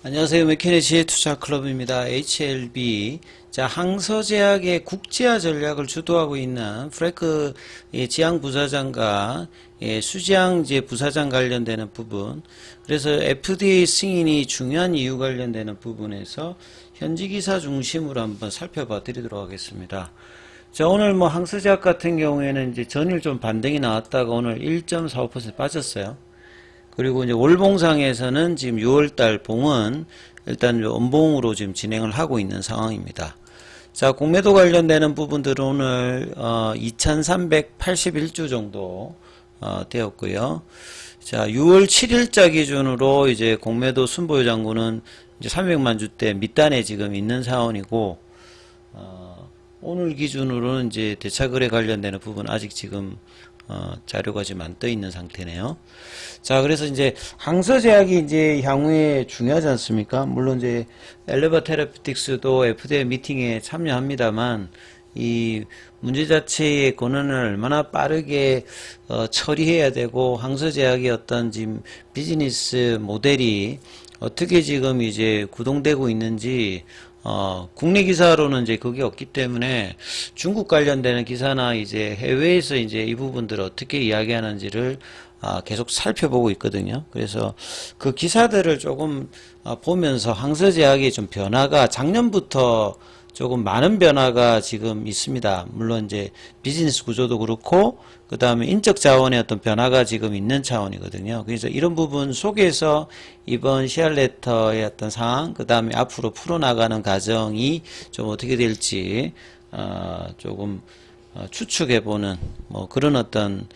안녕하세요. 맥케네지의 투자클럽입니다. HLB. 자, 항서제약의 국제화 전략을 주도하고 있는 프랭크 지향 부사장과 수지향 부사장 관련되는 부분, 그래서 FDA 승인이 중요한 이유 관련되는 부분에서 현지 기사 중심으로 한번 살펴봐 드리도록 하겠습니다. 자, 오늘 항서제약 같은 경우에는 이제 전일 좀 반등이 나왔다가 오늘 1.45% 빠졌어요. 그리고 이제 월봉상에서는 지금 6월달 봉은 일단 원봉으로 지금 진행을 하고 있는 상황입니다. 자, 공매도 관련되는 부분들은 오늘 2381주 정도 되었고요. 자, 6월 7일자 기준으로 이제 공매도 순보유 잔고는 이제 300만 주대 밑단에 지금 있는 상황이고, 오늘 기준으로는 이제 대차거래 관련되는 부분 아직 지금 자료가 지금 안 떠 있는 상태네요. 자, 그래서 이제 항서제약이 이제 향후에 중요하지 않습니까? 물론 이제 엘레바 테라피틱스도 FDA 미팅에 참여합니다만, 이 문제 자체의 권한을 얼마나 빠르게 처리해야 되고, 항서제약의 어떤 지금 비즈니스 모델이 어떻게 지금 이제 구동되고 있는지, 국내 기사로는 이제 그게 없기 때문에 중국 관련되는 기사나 이제 해외에서 이제 이 부분들을 어떻게 이야기하는지를 계속 살펴보고 있거든요. 그래서 그 기사들을 조금 보면서 항서제약의 좀 변화가 작년부터 조금 많은 변화가 지금 있습니다. 물론 이제 비즈니스 구조도 그렇고, 그 다음에 인적 자원의 어떤 변화가 지금 있는 차원이거든요. 그래서 이런 부분 속에서 이번 시알레터의 어떤 상황, 그 다음에 앞으로 풀어나가는 과정이 좀 어떻게 될지, 조금, 추측해보는, 그런 어떤,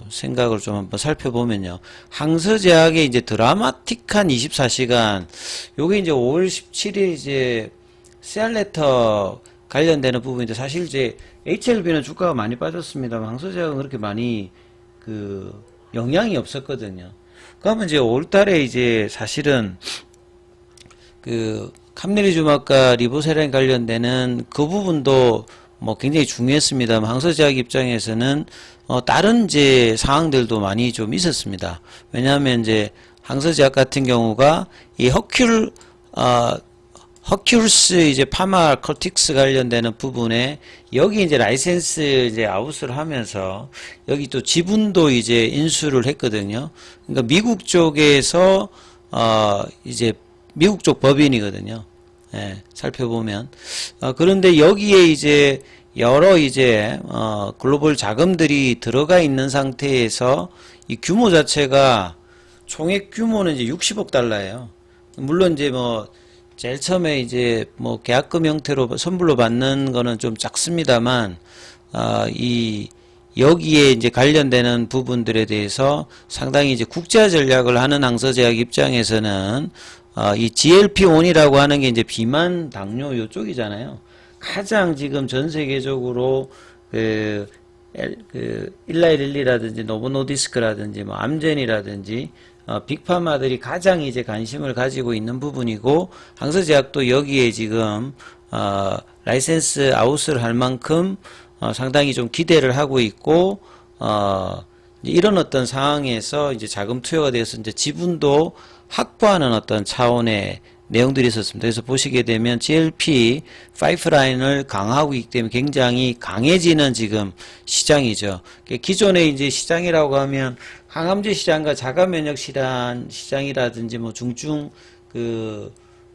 생각을 좀 한번 살펴보면요. 항서제약의 이제 드라마틱한 24시간, 요게 이제 5월 17일 이제, 시알레터 관련되는 부분인데, 사실 이제 HLB는 주가가 많이 빠졌습니다만 항서제약은 그렇게 많이 영향이 없었거든요. 그러면 이제 5월달에 이제 사실은 캄리리주막과 리보세라인 관련되는 그 부분도 굉장히 중요했습니다만, 항서제약 입장에서는 다른 이제 상황들도 많이 좀 있었습니다. 왜냐하면 이제 항서제약 같은 경우가 이 허큘스 이제 파마컬틱스 관련되는 부분에 여기 이제 라이센스 이제 아웃을 하면서 여기 또 지분도 이제 인수를 했거든요. 그러니까 미국 쪽에서 이제 미국 쪽 법인이거든요. 예, 살펴보면 그런데 여기에 이제 여러 이제 글로벌 자금들이 들어가 있는 상태에서 이 규모 자체가 총액 규모는 이제 60억 달러예요. 물론 이제 제일 처음에 이제 계약금 형태로 선불로 받는 거는 좀 작습니다만, 여기에 이제 관련되는 부분들에 대해서 상당히 이제 국제화 전략을 하는 항서제약 입장에서는, 이 GLP-1이라고 하는 게 이제 비만 당뇨 요쪽이잖아요. 가장 지금 전 세계적으로 일라이릴리라든지 노보노디스크라든지 암젠이라든지 빅파마들이 가장 이제 관심을 가지고 있는 부분이고, 항서제약도 여기에 지금 라이센스 아웃을 할 만큼 상당히 좀 기대를 하고 있고, 이런 어떤 상황에서 이제 자금 투여가 돼서 이제 지분도 확보하는 어떤 차원의 내용들이 있었습니다. 그래서 보시게 되면 GLP 파이프라인을 강화하고 있기 때문에 굉장히 강해지는 지금 시장이죠. 기존의 이제 시장이라고 하면 항암제 시장과 자가면역 시장이라든지 중증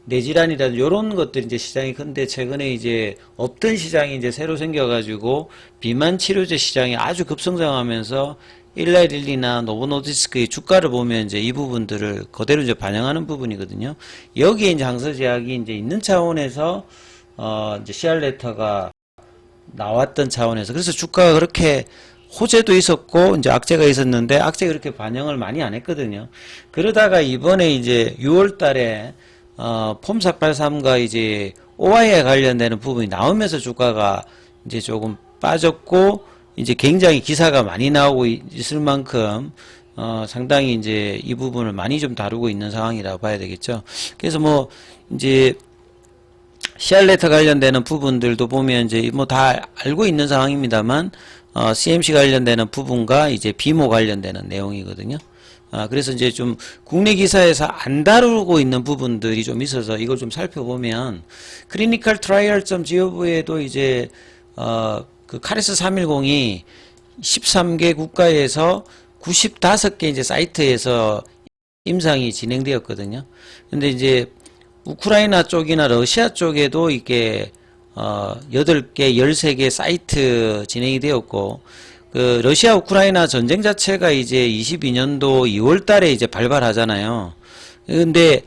뇌질환이라든지 이런 것들이 이제 시장이 큰데, 최근에 이제 없던 시장이 이제 새로 생겨가지고 비만 치료제 시장이 아주 급성장하면서 일라이릴리나 노보노디스크의 주가를 보면 이제 이 부분들을 그대로 이제 반영하는 부분이거든요. 여기에 이제 항서제약이 이제 있는 차원에서 이제 시알레터가 나왔던 차원에서, 그래서 주가가 그렇게 호재도 있었고 이제 악재가 있었는데 악재가 그렇게 반영을 많이 안 했거든요. 그러다가 이번에 이제 6월 달에 폼483과 이제 OI에 관련되는 부분이 나오면서 주가가 이제 조금 빠졌고, 이제 굉장히 기사가 많이 나오고 있을 만큼 상당히 이제 이 부분을 많이 좀 다루고 있는 상황이라고 봐야 되겠죠. 그래서 이제 시알레터 관련되는 부분들도 보면 이제 다 알고 있는 상황입니다만, CMC 관련되는 부분과 이제 비모 관련되는 내용이거든요. 그래서 이제 좀 국내 기사에서 안 다루고 있는 부분들이 좀 있어서 이걸 좀 살펴보면 clinicaltrial.gov에도 이제 그 카레스 310이 13개 국가에서 95개 이제 사이트에서 임상이 진행되었거든요. 근데 이제 우크라이나 쪽이나 러시아 쪽에도 이게 8개, 13개 사이트 진행이 되었고, 그 러시아 우크라이나 전쟁 자체가 이제 22년도 2월 달에 이제 발발하잖아요. 근데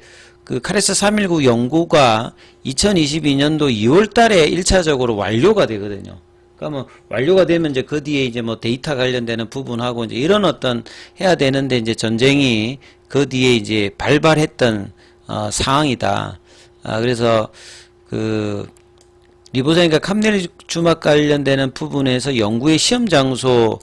그 카레스 319 연구가 2022년도 2월 달에 1차적으로 완료가 되거든요. 그러니까 뭐 완료가 되면 이제 그 뒤에 이제 뭐 데이터 관련되는 부분하고 이제 이런 어떤 해야 되는데 이제 전쟁이 그 뒤에 이제 발발했던 상황이다. 그래서 그 리보자니까 캄넬 주막 관련되는 부분에서 연구의 시험 장소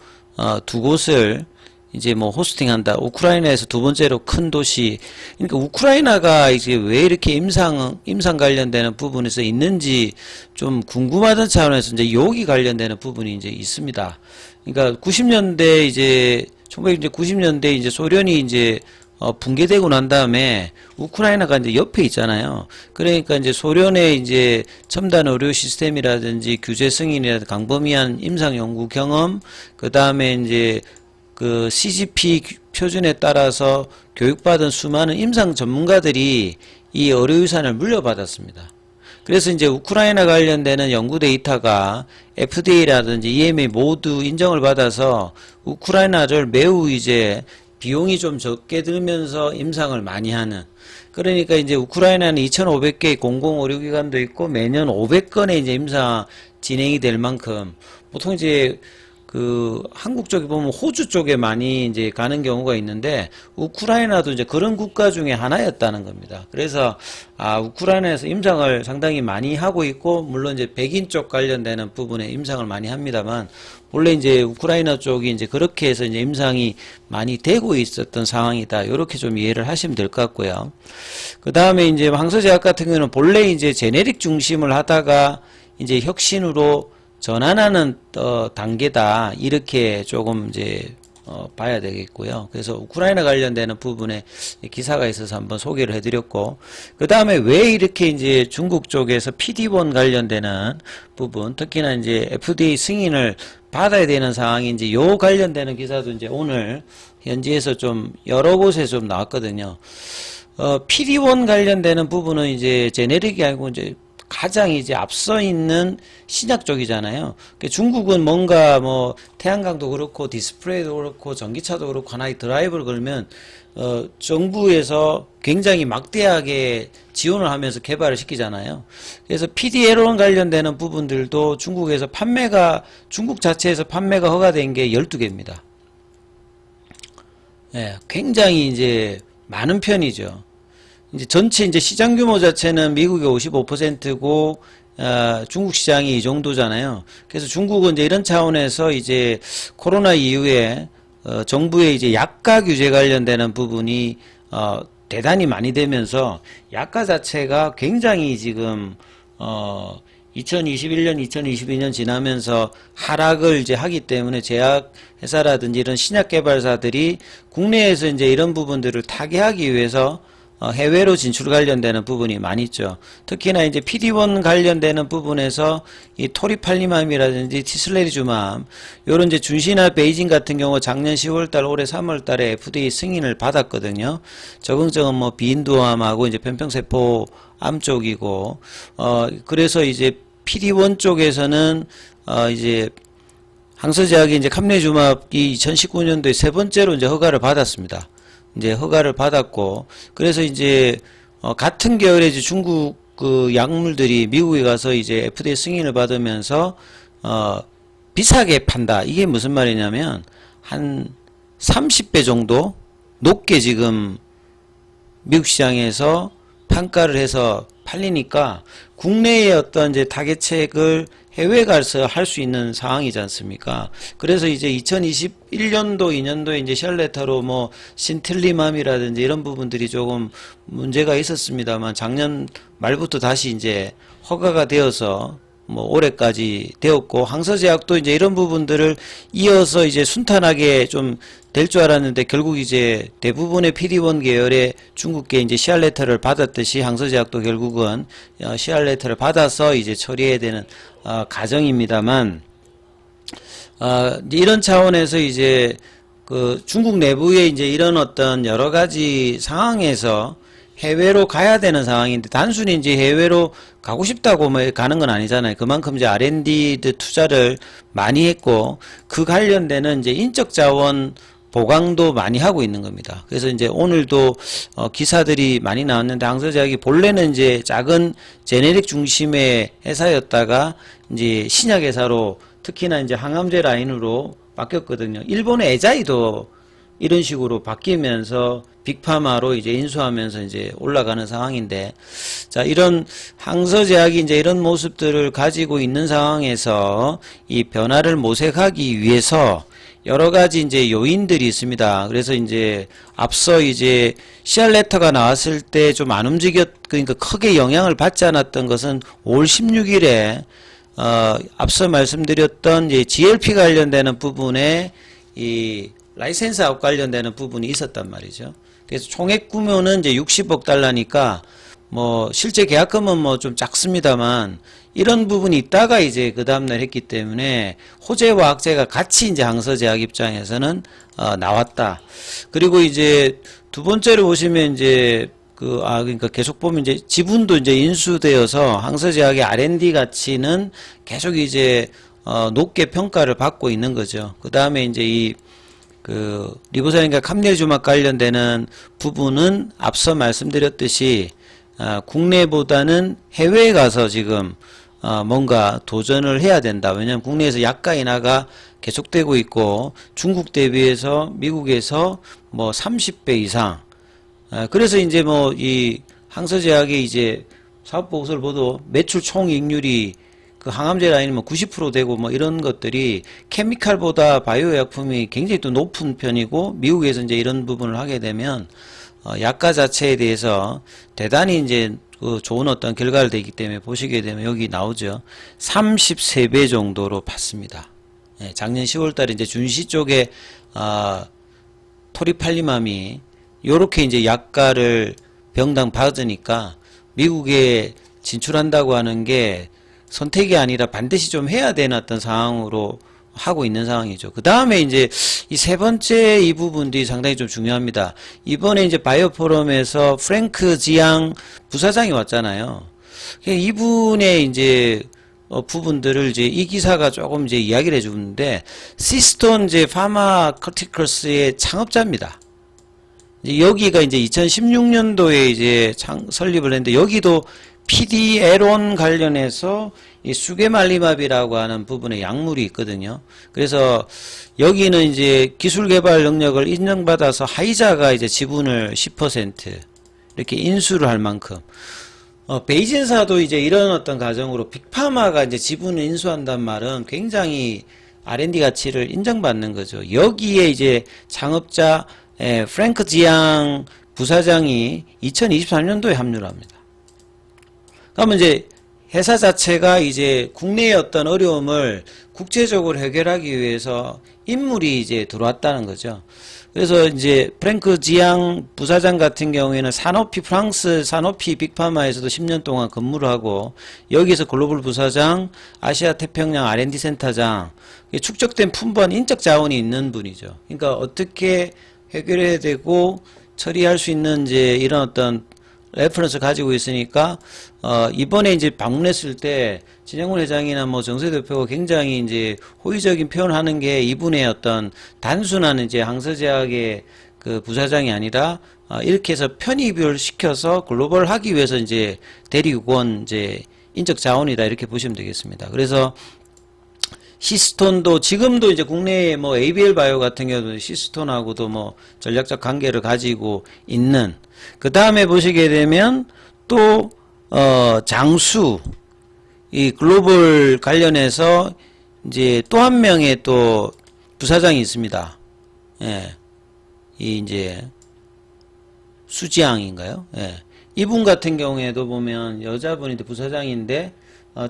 두 곳을 이제 뭐 호스팅한다. 우크라이나에서 두 번째로 큰 도시. 그러니까 우크라이나가 이제 왜 이렇게 임상 관련되는 부분에서 있는지 좀 궁금하던 차원에서 이제 여기 관련되는 부분이 이제 있습니다. 그러니까 90년대 이제 1990년대 이제 소련이 이제 붕괴되고 난 다음에 우크라이나가 이제 옆에 있잖아요. 그러니까 이제 소련의 이제 첨단 의료 시스템이라든지 규제 승인이라든지 광범위한 임상 연구 경험, 그 다음에 이제 그 CGP 표준에 따라서 교육받은 수많은 임상 전문가들이 이 의료유산을 물려받았습니다. 그래서 이제 우크라이나 관련되는 연구 데이터가 FDA라든지 EMA 모두 인정을 받아서 우크라이나를 매우 이제 비용이 좀 적게 들면서 임상을 많이 하는. 그러니까 이제 우크라이나는 2,500개의 공공의료기관도 있고 매년 500건의 이제 임상 진행이 될 만큼 보통 이제 그 한국 쪽에 보면 호주 쪽에 많이 이제 가는 경우가 있는데 우크라이나도 이제 그런 국가 중에 하나였다는 겁니다. 그래서 우크라이나에서 임상을 상당히 많이 하고 있고 물론 이제 백인 쪽 관련되는 부분에 임상을 많이 합니다만 원래 이제 우크라이나 쪽이 이제 그렇게 해서 이제 임상이 많이 되고 있었던 상황이다. 이렇게 좀 이해를 하시면 될 것 같고요. 그 다음에 이제 항서제약 같은 경우는 본래 이제 제네릭 중심을 하다가 이제 혁신으로 전환하는 단계다. 이렇게 조금 이제 봐야 되겠고요. 그래서 우크라이나 관련되는 부분에 기사가 있어서 한번 소개를 해드렸고, 그 다음에 왜 이렇게 이제 중국 쪽에서 PD-1 관련되는 부분, 특히나 이제 FDA 승인을 받아야 되는 상황인지 요 관련되는 기사도 이제 오늘 현지에서 좀 여러 곳에서 좀 나왔거든요. PD-1 관련되는 부분은 이제 제네릭이 아니고 이제 가장 이제 앞서 있는 신약 쪽이잖아요. 중국은 뭔가 뭐 태양광도 그렇고 디스플레이도 그렇고 전기차도 그렇고 하나의 드라이브를 걸면 정부에서 굉장히 막대하게 지원을 하면서 개발을 시키잖아요. 그래서 PD-L1 관련되는 부분들도 중국에서 중국 자체에서 판매가 허가된 게 12개입니다. 예, 굉장히 이제 많은 편이죠. 이제 전체 이제 시장 규모 자체는 미국이 55%고 중국 시장이 이 정도잖아요. 그래서 중국은 이제 이런 차원에서 이제 코로나 이후에 정부의 이제 약가 규제 관련되는 부분이 대단히 많이 되면서 약가 자체가 굉장히 지금 2021년, 2022년 지나면서 하락을 이제 하기 때문에 제약 회사라든지 이런 신약 개발사들이 국내에서 이제 이런 부분들을 타개하기 위해서 해외로 진출 관련되는 부분이 많이 있죠. 특히나 이제 PD-1 관련되는 부분에서 이 토리팔리맘이라든지 티슬레리주맘, 요런 이제 준시나 베이징 같은 경우 작년 10월달, 올해 3월달에 FDA 승인을 받았거든요. 적응증은 뭐 비인두암하고 이제 편평세포암 쪽이고, 그래서 이제 PD-1 쪽에서는 이제 항서제약이 이제 캄네주맙이 2019년도에 세 번째로 이제 허가를 받았습니다. 이제 허가를 받았고, 그래서 이제 같은 계열의 이제 중국 그 약물들이 미국에 가서 이제 FDA 승인을 받으면서 비싸게 판다. 이게 무슨 말이냐면 한 30배 정도 높게 지금 미국 시장에서 판가를 해서 팔리니까 국내의 어떤 이제 타겟책을 해외 가서 할 수 있는 상황이지 않습니까? 그래서 이제 2021년도, 2년도에 이제 샬레타로 뭐 신틀리맘이라든지 이런 부분들이 조금 문제가 있었습니다만 작년 말부터 다시 이제 허가가 되어서 뭐 올해까지 되었고, 항서제약도 이제 이런 부분들을 이어서 이제 순탄하게 좀 될 줄 알았는데 결국 이제 대부분의 PD1 계열의 중국계 이제 CR 레터를 받았듯이 항서제약도 결국은 CR 레터를 받아서 이제 처리해야 되는 과정입니다만, 이런 차원에서 이제 그 중국 내부에 이제 이런 어떤 여러 가지 상황에서 해외로 가야 되는 상황인데, 단순히 이제 해외로 가고 싶다고 뭐 가는 건 아니잖아요. 그만큼 이제 R&D 투자를 많이 했고, 그 관련되는 이제 인적 자원 보강도 많이 하고 있는 겁니다. 그래서 이제 오늘도 기사들이 많이 나왔는데, 항서제약이 본래는 이제 작은 제네릭 중심의 회사였다가 이제 신약 회사로, 특히나 이제 항암제 라인으로 바뀌었거든요. 일본의 에자이도 이런 식으로 바뀌면서 빅파마로 이제 인수하면서 이제 올라가는 상황인데, 자, 이런 항서제약이 이제 이런 모습들을 가지고 있는 상황에서 이 변화를 모색하기 위해서 여러 가지 이제 요인들이 있습니다. 그래서 이제 앞서 이제 CR 레터가 나왔을 때 좀 안 그러니까 크게 영향을 받지 않았던 것은 5월 16일에 앞서 말씀드렸던 이제 GLP 관련되는 부분에 이 라이센스 아웃 관련되는 부분이 있었단 말이죠. 그래서 총액 규모는 이제 60억 달러니까 뭐 실제 계약금은 뭐 좀 작습니다만, 이런 부분이 있다가 이제 그 다음날 했기 때문에 호재와 악재가 같이 이제 항서제약 입장에서는 나왔다. 그리고 이제 두 번째로 보시면 이제 그러니까 계속 보면 이제 지분도 이제 인수되어서 항서제약의 R&D 가치는 계속 이제 높게 평가를 받고 있는 거죠. 그 다음에 이제 리보사린과 감내주막 관련되는 부분은 앞서 말씀드렸듯이 국내보다는 해외에 가서 지금 뭔가 도전을 해야 된다. 왜냐하면 국내에서 약가 인하가 계속되고 있고, 중국 대비해서 미국에서 뭐 30배 이상. 그래서 이제 뭐 이 항서제약의 이제 사업 보고서를 보도 매출 총이익률이 그 항암제 라인이 뭐 90% 되고 뭐 이런 것들이 케미칼보다 바이오 약품이 굉장히 또 높은 편이고, 미국에서 이제 이런 부분을 하게 되면 약가 자체에 대해서 대단히 이제 그 좋은 어떤 결과를 되기 때문에, 보시게 되면 여기 나오죠. 33배 정도로 받습니다. 예, 작년 10월 달에 이제 준시 쪽에 토리팔리맘이 요렇게 이제 약가를 병당 받으니까 미국에 진출한다고 하는 게 선택이 아니라 반드시 좀 해야 되는 어떤 상황으로 하고 있는 상황이죠. 그 다음에 이제 이 세 번째 이 부분들이 상당히 좀 중요합니다. 이번에 이제 바이오 포럼에서 프랭크 지앙 부사장이 왔잖아요. 이분의 이제 부분들을 이제 이 기사가 조금 이제 이야기를 해주는데, 시스톤 이제 파마커티컬스의 창업자입니다. 이제 여기가 이제 2016년도에 이제 설립을 했는데, 여기도 PD-L1 관련해서 이 수개말리맙이라고 하는 부분에 약물이 있거든요. 그래서 여기는 이제 기술 개발 능력을 인정받아서 하이자가 이제 지분을 10% 이렇게 인수를 할 만큼, 베이진사도 이제 이런 어떤 과정으로 빅파마가 이제 지분을 인수한단 말은 굉장히 R&D 가치를 인정받는 거죠. 여기에 이제 창업자 프랭크 지앙 부사장이 2023년도에 합류를 합니다. 그러면 이제 회사 자체가 이제 국내의 어떤 어려움을 국제적으로 해결하기 위해서 인물이 이제 들어왔다는 거죠. 그래서 이제 프랭크 지앙 부사장 같은 경우에는 프랑스 사노피 빅파마에서도 10년 동안 근무를 하고, 여기서 글로벌 부사장, 아시아 태평양 R&D 센터장, 축적된 풍부한 인적 자원이 있는 분이죠. 그러니까 어떻게 해결해야 되고 처리할 수 있는 이제 이런 어떤 레퍼런스 가지고 있으니까, 이번에 이제 방문했을 때 진영훈 회장이나 뭐 정세 대표가 굉장히 이제 호의적인 표현을 하는 게, 이분의 어떤 단순한 이제 항서제약의 그 부사장이 아니라, 이렇게 해서 편입을 시켜서 글로벌 하기 위해서 이제 데리고 온 이제 인적 자원이다, 이렇게 보시면 되겠습니다. 그래서 시스톤도 지금도 이제 국내에 뭐 ABL 바이오 같은 경우도 시스톤하고도 뭐 전략적 관계를 가지고 있는, 그 다음에 보시게 되면 또 장수, 이 글로벌 관련해서 이제 또 한 명의 또 부사장이 있습니다. 예. 이 이제 수지양인가요? 예. 이분 같은 경우에도 보면 여자분인데 부사장인데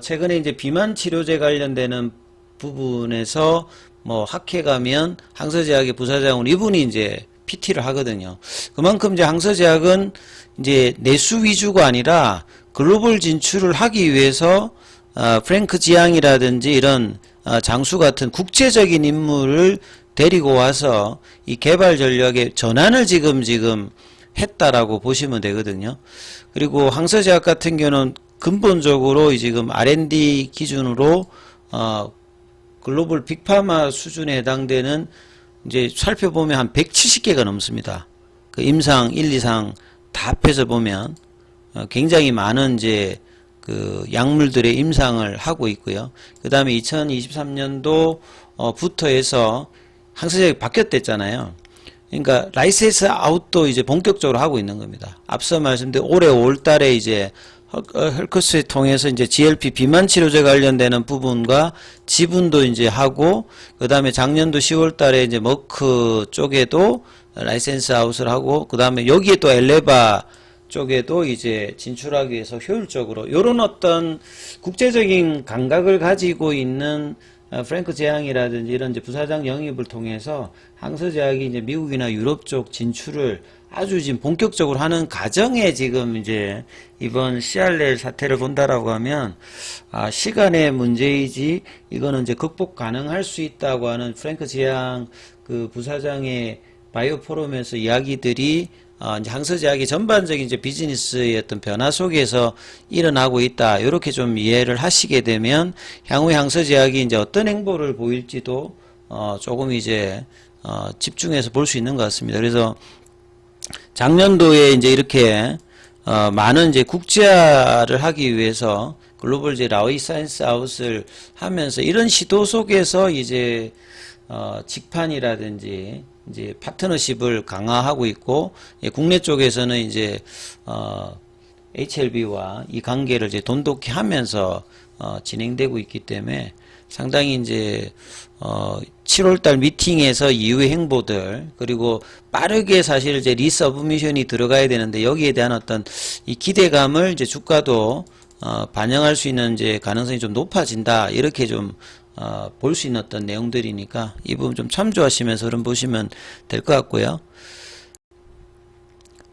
최근에 이제 비만 치료제 관련되는 부분에서 뭐 학회 가면 항서제약의 부사장으로 이분이 이제 PT를 하거든요. 그만큼 이제 항서제약은 이제 내수 위주가 아니라 글로벌 진출을 하기 위해서 프랭크 지앙이라든지 이런 장수 같은 국제적인 인물을 데리고 와서 이 개발 전략의 전환을 지금 했다라고 보시면 되거든요. 그리고 항서제약 같은 경우는 근본적으로 지금 R&D 기준으로 글로벌 빅파마 수준에 해당되는 이제 살펴보면 한 170개가 넘습니다. 그 임상 1, 2상 다 합해서 보면 굉장히 많은 이제 그 약물들의 임상을 하고 있고요. 그 다음에 2023년도 부터 해서 항서제약이 바뀌었댔잖아요. 그러니까 라이센스 아웃도 이제 본격적으로 하고 있는 겁니다. 앞서 말씀드린 올해 5월달에 이제 헬커스에 통해서 이제 GLP 비만 치료제 관련되는 부분과 지분도 이제 하고, 그 다음에 작년도 10월달에 이제 머크 쪽에도 라이센스 아웃을 하고, 그 다음에 여기에 또 엘레바 쪽에도 이제 진출하기 위해서 효율적으로 요런 어떤 국제적인 감각을 가지고 있는 프랭크 제앙이라든지 이런 이제 부사장 영입을 통해서 항서제약이 이제 미국이나 유럽 쪽 진출을 아주 지금 본격적으로 하는 과정에 지금 이제 이번 CRL 사태를 본다라고 하면 시간의 문제이지 이거는 이제 극복 가능할 수 있다고 하는 프랭크 제앙 그 부사장의 바이오 포럼에서 이야기들이 이제 항서제약의 전반적인 이제 비즈니스의 어떤 변화 속에서 일어나고 있다. 이렇게 좀 이해를 하시게 되면 향후에 항서제약이 이제 어떤 행보를 보일지도 조금 이제 집중해서 볼 수 있는 것 같습니다. 그래서 작년도에 이제 이렇게 많은 이제 국제화를 하기 위해서 글로벌 이제 라이센스 아웃을 하면서 이런 시도 속에서 이제 직판이라든지 이제 파트너십을 강화하고 있고, 국내 쪽에서는 이제 HLB와 이 관계를 이제 돈독히 하면서 진행되고 있기 때문에 상당히 이제 7월달 미팅에서 이후의 행보들, 그리고 빠르게 사실 이제 리서브미션이 들어가야 되는데 여기에 대한 어떤 이 기대감을 이제 주가도 반영할 수 있는 이제 가능성이 좀 높아진다, 이렇게 좀 볼 수 있는 어떤 내용들이니까 이 부분 좀 참조하시면서 흐름 보시면 될 것 같고요.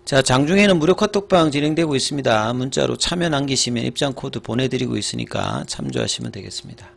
자, 장중에는 무료 카톡방 진행되고 있습니다. 문자로 참여 남기시면 입장 코드 보내드리고 있으니까 참조하시면 되겠습니다.